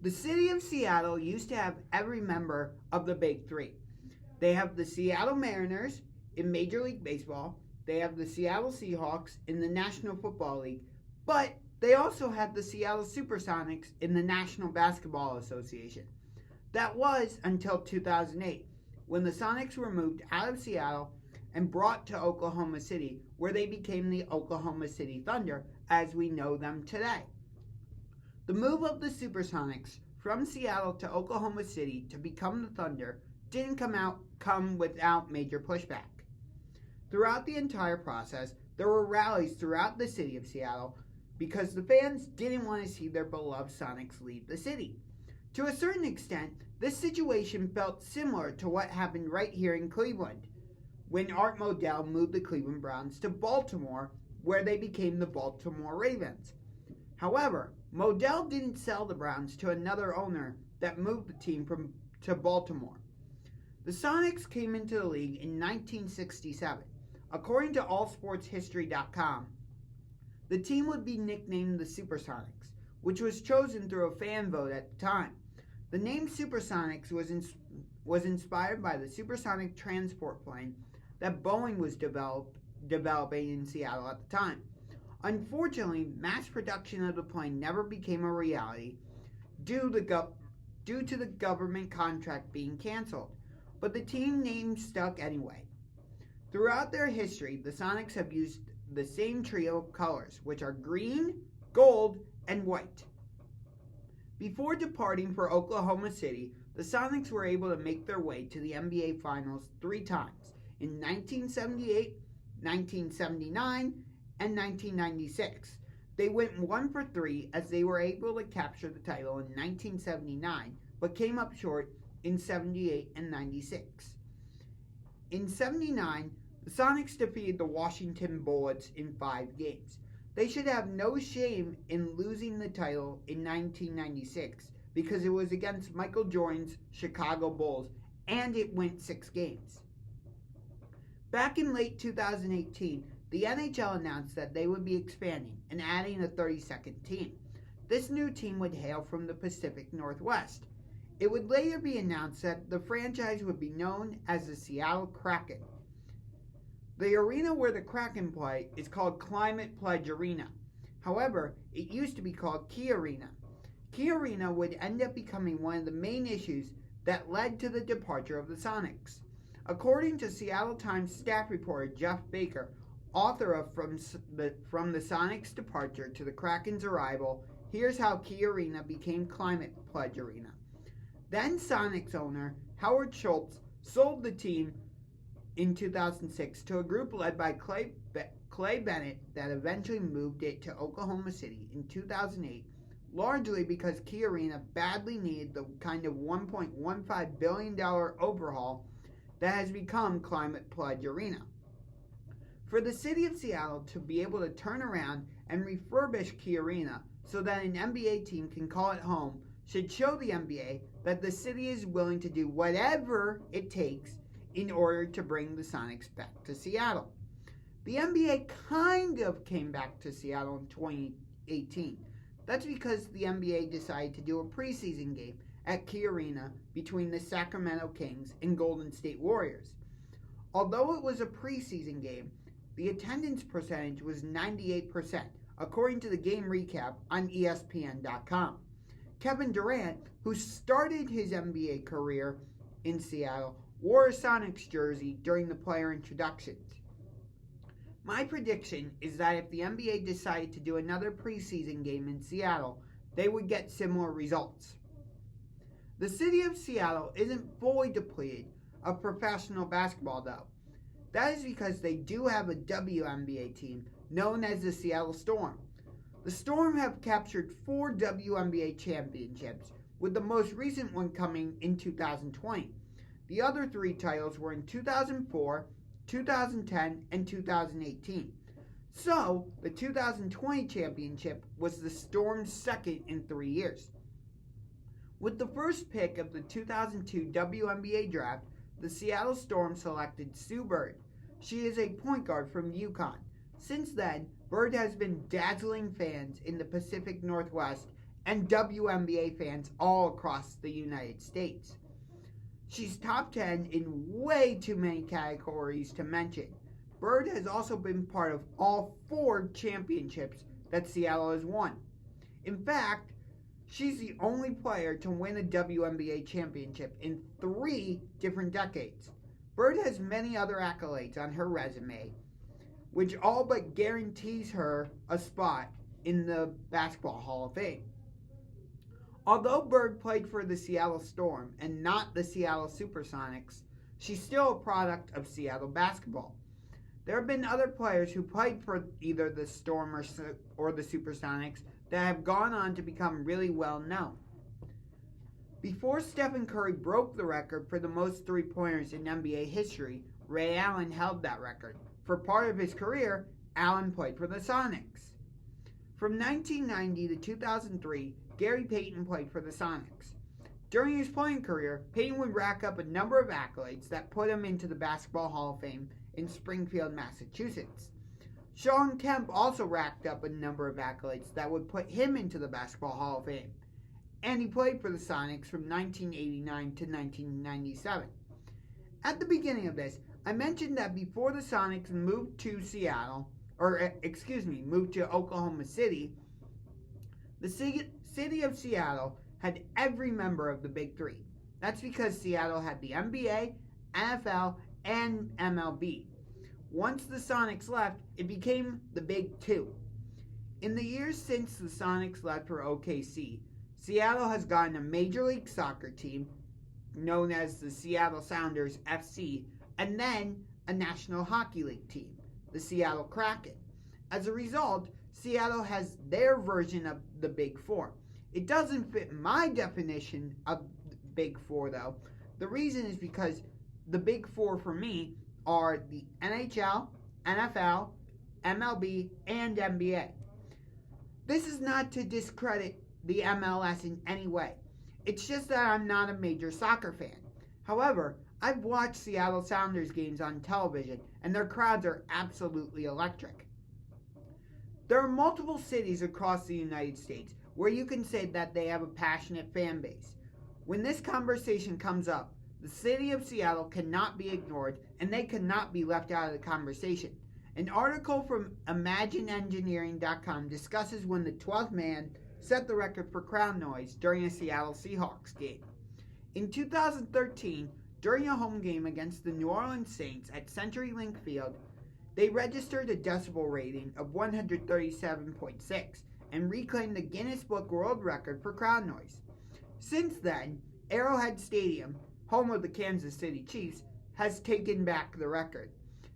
The city of Seattle used to have every member of the Big Three. They have the Seattle Mariners in Major League Baseball, they have the Seattle Seahawks in the National Football League, but they also had the Seattle SuperSonics in the National Basketball Association. That was until 2008, when the Sonics were moved out of Seattle and brought to Oklahoma City, where they became the Oklahoma City Thunder as we know them today. The move of the SuperSonics from Seattle to Oklahoma City to become the Thunder didn't come without major pushback. Throughout the entire process, there were rallies throughout the city of Seattle because the fans didn't want to see their beloved Sonics leave the city. To a certain extent, this situation felt similar to what happened right here in Cleveland, when Art Modell moved the Cleveland Browns to Baltimore, where they became the Baltimore Ravens. However, Modell didn't sell the Browns to another owner that moved the team to Baltimore. The Sonics came into the league in 1967. According to AllSportsHistory.com, the team would be nicknamed the SuperSonics, which was chosen through a fan vote at the time. The name SuperSonics was inspired by the supersonic transport plane that Boeing was developing in Seattle at the time. Unfortunately, mass production of the plane never became a reality due to the government contract being canceled, but the team name stuck anyway. Throughout their history, the Sonics have used the same trio of colors, which are green, gold, and white. Before departing for Oklahoma City, the Sonics were able to make their way to the NBA Finals 3 times, in 1978, 1979, and 1996. They went 1 for 3 as they were able to capture the title in 1979, but came up short in 78 and 96. In 79, the Sonics defeated the Washington Bullets in 5 games. They should have no shame in losing the title in 1996 because it was against Michael Jordan's Chicago Bulls and it went 6 games. Back in late 2018, the NHL announced that they would be expanding and adding a 32nd team. This new team would hail from the Pacific Northwest. It would later be announced that the franchise would be known as the Seattle Kraken. The arena where the Kraken play is called Climate Pledge Arena. However, it used to be called Key Arena. Key Arena would end up becoming one of the main issues that led to the departure of the Sonics. According to Seattle Times staff reporter Jeff Baker, author of From the Sonics' Departure to the Kraken's Arrival, here's how Key Arena became Climate Pledge Arena. Then Sonics owner Howard Schultz sold the team in 2006 to a group led by Clay Bennett that eventually moved it to Oklahoma City in 2008, largely because Key Arena badly needed the kind of $1.15 billion overhaul that has become Climate Pledge Arena. For the city of Seattle to be able to turn around and refurbish Key Arena so that an NBA team can call it home should show the NBA that the city is willing to do whatever it takes in order to bring the Sonics back to Seattle. The NBA kind of came back to Seattle in 2018. That's because the NBA decided to do a preseason game at Key Arena between the Sacramento Kings and Golden State Warriors. Although it was a preseason game, the attendance percentage was 98%, according to the game recap on ESPN.com. Kevin Durant, who started his NBA career in Seattle, wore a Sonics jersey during the player introductions. My prediction is that if the NBA decided to do another preseason game in Seattle, they would get similar results. The city of Seattle isn't fully depleted of professional basketball, though. That is because they do have a WNBA team known as the Seattle Storm. The Storm have captured 4 WNBA championships, with the most recent one coming in 2020. The other 3 titles were in 2004, 2010, and 2018. So, the 2020 championship was the Storm's second in 3 years. With the first pick of the 2002 WNBA draft, the Seattle Storm selected Sue Bird. She is a point guard from UConn. Since then, Bird has been dazzling fans in the Pacific Northwest and WNBA fans all across the United States. She's top 10 in way too many categories to mention. Bird has also been part of all 4 championships that Seattle has won. In fact, she's the only player to win a WNBA championship in 3 different decades. Bird has many other accolades on her resume, which all but guarantees her a spot in the Basketball Hall of Fame. Although Bird played for the Seattle Storm and not the Seattle SuperSonics, she's still a product of Seattle basketball. There have been other players who played for either the Storm or the SuperSonics that have gone on to become really well known. Before Stephen Curry broke the record for the most three-pointers in NBA history, Ray Allen held that record. For part of his career, Allen played for the Sonics. From 1990 to 2003, Gary Payton played for the Sonics. During his playing career, Payton would rack up a number of accolades that put him into the Basketball Hall of Fame in Springfield, Massachusetts. Sean Kemp also racked up a number of accolades that would put him into the Basketball Hall of Fame, and he played for the Sonics from 1989 to 1997. At the beginning of this, I mentioned that before the Sonics moved to moved to Oklahoma City, the city of Seattle had every member of the Big Three. That's because Seattle had the NBA, NFL, and MLB. Once the Sonics left, it became the Big Two. In the years since the Sonics left for OKC, Seattle has gotten a Major League Soccer team, known as the Seattle Sounders FC, and then a National Hockey League team, the Seattle Kraken. As a result, Seattle has their version of the Big Four. It doesn't fit my definition of Big Four, though. The reason is because the Big Four for me are the NHL, NFL, MLB, and NBA. This is not to discredit the MLS in any way. It's just that I'm not a major soccer fan. However, I've watched Seattle Sounders games on television, and their crowds are absolutely electric. There are multiple cities across the United States where you can say that they have a passionate fan base. When this conversation comes up, the city of Seattle cannot be ignored, and they cannot be left out of the conversation. An article from ImagineEngineering.com discusses when the 12th man set the record for crowd noise during a Seattle Seahawks game. In 2013, during a home game against the New Orleans Saints at CenturyLink Field, they registered a decibel rating of 137.6 and reclaimed the Guinness Book World Record for crowd noise. Since then, Arrowhead Stadium, home of the Kansas City Chiefs, has taken back the record.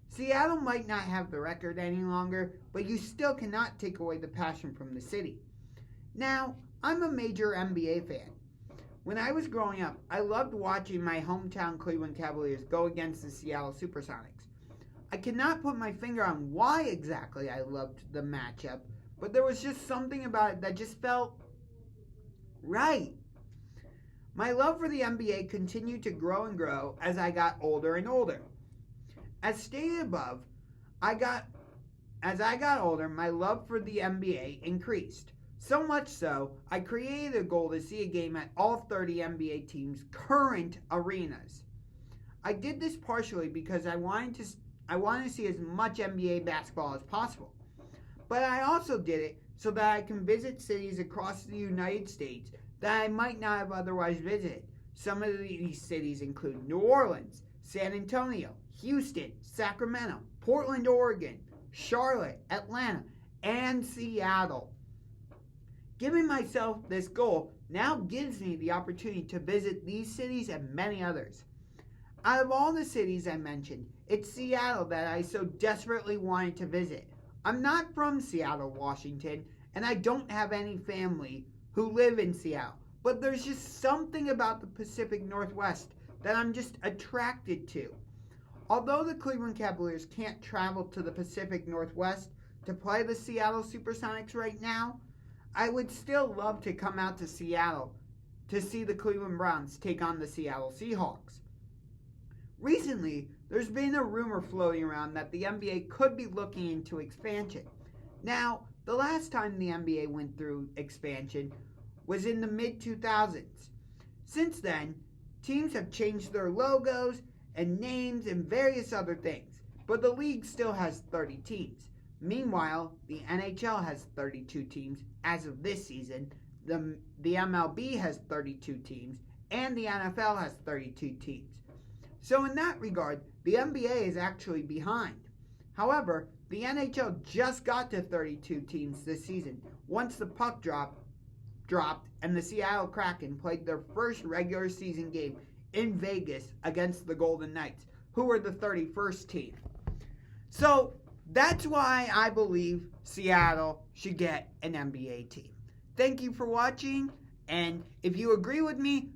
Seattle might not have the record any longer, but you still cannot take away the passion from the city. Now, I'm a major NBA fan. When I was growing up, I loved watching my hometown Cleveland Cavaliers go against the Seattle SuperSonics. I cannot put my finger on why exactly I loved the matchup, but there was just something about it that just felt right. My love for the NBA continued to grow and grow as I got older and older. As stated above, as I got older, my love for the NBA increased. So much so, I created a goal to see a game at all 30 NBA teams' current arenas. I did this partially because I wanted to see as much NBA basketball as possible. But I also did it so that I can visit cities across the United States that I might not have otherwise visited. Some of these cities include New Orleans, San Antonio, Houston, Sacramento, Portland, Oregon, Charlotte, Atlanta, and Seattle. Giving myself this goal now gives me the opportunity to visit these cities and many others. Out of all the cities I mentioned, it's Seattle that I so desperately wanted to visit. I'm not from Seattle, Washington, and I don't have any family who live in Seattle, but there's just something about the Pacific Northwest that I'm just attracted to. Although the Cleveland Cavaliers can't travel to the Pacific Northwest to play the Seattle SuperSonics right now, I would still love to come out to Seattle to see the Cleveland Browns take on the Seattle Seahawks. Recently, there's been a rumor floating around that the NBA could be looking into expansion. Now, the last time the NBA went through expansion was in the mid-2000s. Since then, teams have changed their logos and names and various other things, but the league still has 30 teams. Meanwhile, the NHL has 32 teams as of this season, the MLB has 32 teams, and the NFL has 32 teams. So in that regard, the NBA is actually behind. However, the NHL just got to 32 teams this season once the puck dropped and the Seattle Kraken played their first regular season game in Vegas against the Golden Knights, who were the 31st team. So that's why I believe Seattle should get an NBA team. Thank you for watching, and if you agree with me,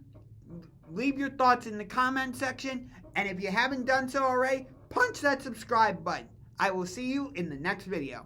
leave your thoughts in the comment section, and if you haven't done so already, punch that subscribe button. I will see you in the next video.